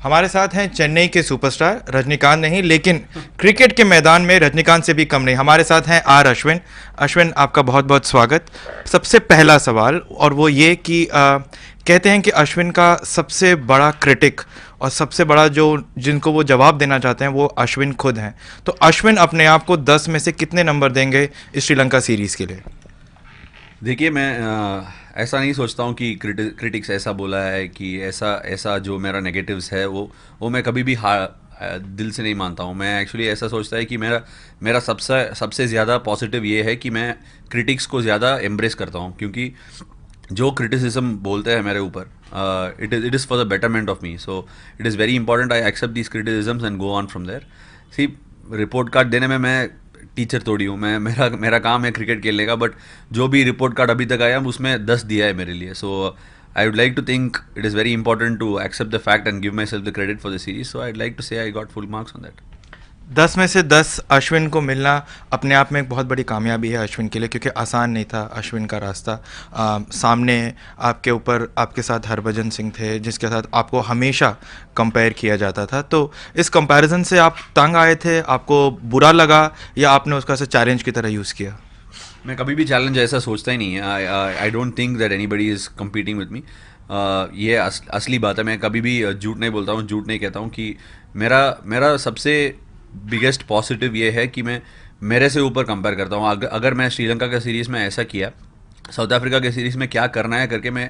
हमारे साथ हैं चेन्नई के सुपरस्टार रजनीकांत नहीं, लेकिन क्रिकेट के मैदान में रजनीकांत से भी कम नहीं। हमारे साथ हैं आर अश्विन। अश्विन, आपका बहुत बहुत स्वागत। सबसे पहला सवाल और वो ये कि कहते हैं कि अश्विन का सबसे बड़ा क्रिटिक और सबसे बड़ा जो जिनको वो जवाब देना चाहते हैं वो अश्विन खुद हैं। तो अश्विन अपने आप को 10 में से कितने नंबर देंगे इस श्रीलंका सीरीज़ के लिए? देखिए, मैं ऐसा नहीं सोचता हूँ कि क्रिटिक्स ऐसा बोला है कि ऐसा जो मेरा नेगेटिव्स है वो मैं कभी भी दिल से नहीं मानता हूँ। मैं एक्चुअली ऐसा सोचता है कि मेरा सबसे ज़्यादा पॉजिटिव ये है कि मैं क्रिटिक्स को ज़्यादा एम्ब्रेस करता हूँ, क्योंकि जो क्रिटिसिज्म बोलते हैं मेरे ऊपर, it is for the betterment of me, so it is very important I accept these criticisms and go on from there. See, report card देने में मैं टीचर थोड़ी हूँ, मेरा काम है क्रिकेट खेलने का, बट जो भी रिपोर्ट कार्ड अभी तक आया उसमें 10 दिया है मेरे लिए। So I would like to think it is very important to accept the fact and give myself the credit for the series, so I like to say I got full marks on that. 10 में से 10 अश्विन को मिलना अपने आप में एक बहुत बड़ी कामयाबी है अश्विन के लिए, क्योंकि आसान नहीं था अश्विन का रास्ता। सामने आपके ऊपर आपके साथ हरभजन सिंह थे, जिसके साथ आपको हमेशा कंपेयर किया जाता था। तो इस कंपैरिजन से आप तंग आए थे, आपको बुरा लगा, या आपने उसका से चैलेंज की तरह यूज़ किया? मैं कभी भी चैलेंज ऐसा सोचता ही नहीं है। I don't think that anybody is competing with me. ये असली बात है। मैं कभी भी झूठ नहीं बोलता हूँ, झूठ नहीं कहता हूँ कि मेरा सबसे बिगेस्ट पॉजिटिव ये है कि मैं मेरे से ऊपर कंपेयर करता हूँ। अगर मैं श्रीलंका के सीरीज़ में ऐसा किया, साउथ अफ्रीका के सीरीज़ में क्या करना है करके मैं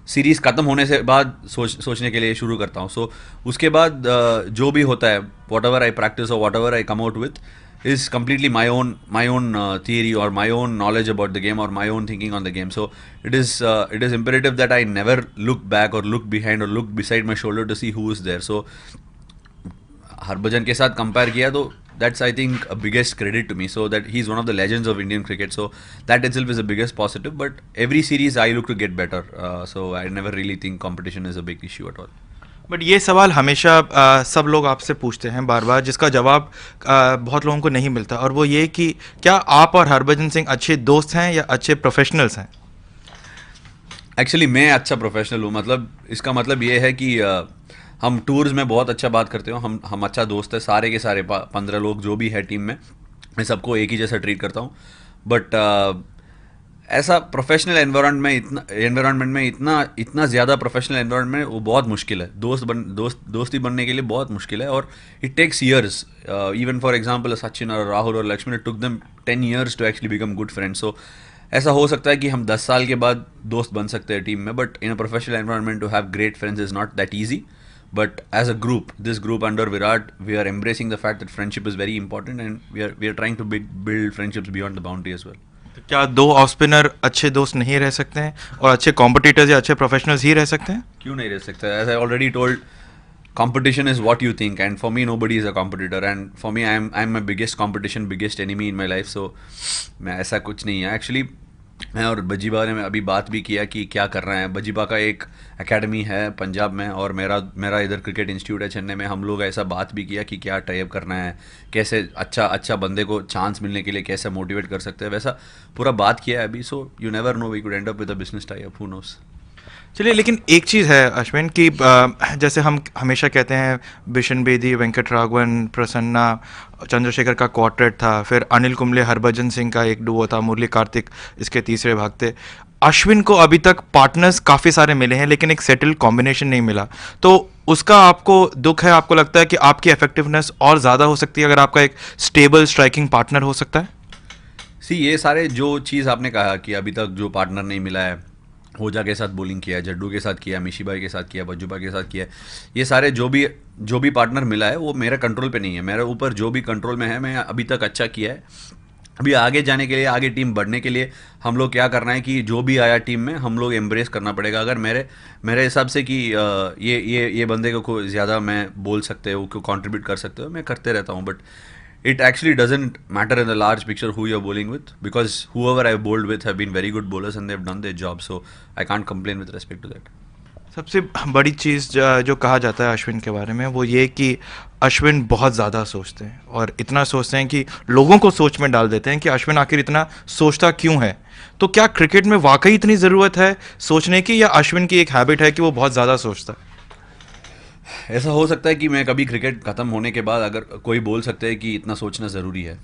सीरीज़ ख़त्म होने से बाद सोचने के लिए शुरू करता हूँ। सो उसके बाद जो भी होता है, वॉट एवर आई प्रैक्टिस और what ever I come out with is completely my own theory or my own knowledge about the game or my own thinking on the game. So it is imperative that I never look back or look behind or look beside my shoulder to see who is there. So Harbhajan के साथ compare किया तो that's I think a biggest credit to me, so that he's one of the legends of Indian cricket, so that itself is the biggest positive. But every series I look to get better, so I never really think competition is a big issue at all. But ये सवाल हमेशा सब लोग आपसे पूछते हैं बार बार, जिसका जवाब बहुत लोगों को नहीं मिलता, और वो ये कि क्या आप और हरभजन सिंह अच्छे दोस्त हैं या अच्छे प्रोफेशनल्स हैं? एक्चुअली मैं अच्छा प्रोफेशनल हूँ। मतलब इसका मतलब ये है कि हम टूर्स में बहुत अच्छा बात करते हो, हम अच्छा दोस्त है। सारे के सारे 15 लोग जो भी है टीम में, मैं सबको एक ही जैसा ट्रीट करता हूँ। बट ऐसा प्रोफेशनल एनवायरनमेंट में इतना ज़्यादा प्रोफेशनल एनवायरनमेंट वो बहुत मुश्किल है। दोस्ती बनने के लिए बहुत मुश्किल है, और it takes years. Even for example Sachin और राहुल और Laxman, it took them 10 years to actually become good friends. So ऐसा हो सकता है कि हम 10 साल के बाद दोस्त बन सकते हैं टीम में, but in a professional environment to have great friends is not that easy. But as a group, this group under Virat, we are embracing the fact that friendship is very important, and we are trying to build friendships beyond the boundary as well. तो क्या दो off spinner अच्छे दोस्त नहीं रह सकते हैं और अच्छे कॉम्पिटिटर्स या अच्छे प्रोफेशनल्स ही रह सकते हैं? क्यों नहीं रह सकते? As I already told, competition is what you think, and for me nobody is a competitor, and for me I'm my biggest competition, biggest enemy in my life. So मैं ऐसा कुछ नहीं है एक्चुअली। मैं और बजीबा ने अभी बात भी किया कि क्या कर रहे हैं। बजीबा का एक एकेडमी है पंजाब में, और मेरा इधर क्रिकेट इंस्टीट्यूट है चेन्नई में। हम लोग ऐसा बात भी किया कि क्या टाई अप करना है, कैसे अच्छा बंदे को चांस मिलने के लिए कैसे मोटिवेट कर सकते हैं, वैसा पूरा बात किया है अभी। So you never know, we could end up with a business tie up, who knows. चलिए, लेकिन एक चीज़ है अश्विन कि जैसे हम हमेशा कहते हैं बिशन बेदी, वेंकट राघवन, प्रसन्ना, चंद्रशेखर का क्वार्टेट था, फिर अनिल कुंबले हरभजन सिंह का एक डुओ था, मुरली कार्तिक इसके तीसरे भाग थे। अश्विन को अभी तक पार्टनर्स काफ़ी सारे मिले हैं, लेकिन एक सेटल्ड कॉम्बिनेशन नहीं मिला। तो उसका आपको दुख है? आपको लगता है कि आपकी इफेक्टिवनेस और ज़्यादा हो सकती है अगर आपका एक स्टेबल स्ट्राइकिंग पार्टनर हो सकता है? ये सारे जो चीज़ आपने कहा कि अभी तक जो पार्टनर नहीं मिला है, ओजा के साथ बॉलिंग किया, जड्डू के साथ किया, मिशी भाई के साथ किया, बज्जूबा के साथ किया, ये सारे जो भी पार्टनर मिला है वो मेरे कंट्रोल पे नहीं है। मेरे ऊपर जो भी कंट्रोल में है, मैं अभी तक अच्छा किया है। अभी आगे जाने के लिए, आगे टीम बढ़ने के लिए हम लोग क्या करना है कि जो भी आया टीम में हम लोग एम्ब्रेस करना पड़ेगा। अगर मेरे हिसाब से कि ये बंदे को ज़्यादा मैं बोल सकते हो, को कंट्रीब्यूट कर सकते हो, मैं करते रहता हूँ। But it actually doesn't matter in the large picture who you're bowling with, because whoever I've bowled with have been very good bowlers and they've done their job, so I can't complain with respect to that. सबसे बड़ी चीज़ जो कहा जाता है अश्विन के बारे में वो ये कि अश्विन बहुत ज़्यादा सोचते हैं, और इतना सोचते हैं कि लोगों को सोच में डाल देते हैं कि अश्विन आखिर इतना सोचता क्यों है। तो क्या क्रिकेट में वाकई इतनी ज़रूरत है सोचने की, या अश्विन की एक हैबिट है कि वो बहुत ज़्यादा सोचता है? ऐसा हो सकता है कि मैं कभी क्रिकेट ख़त्म होने के बाद अगर कोई बोल सकता है कि इतना सोचना ज़रूरी है।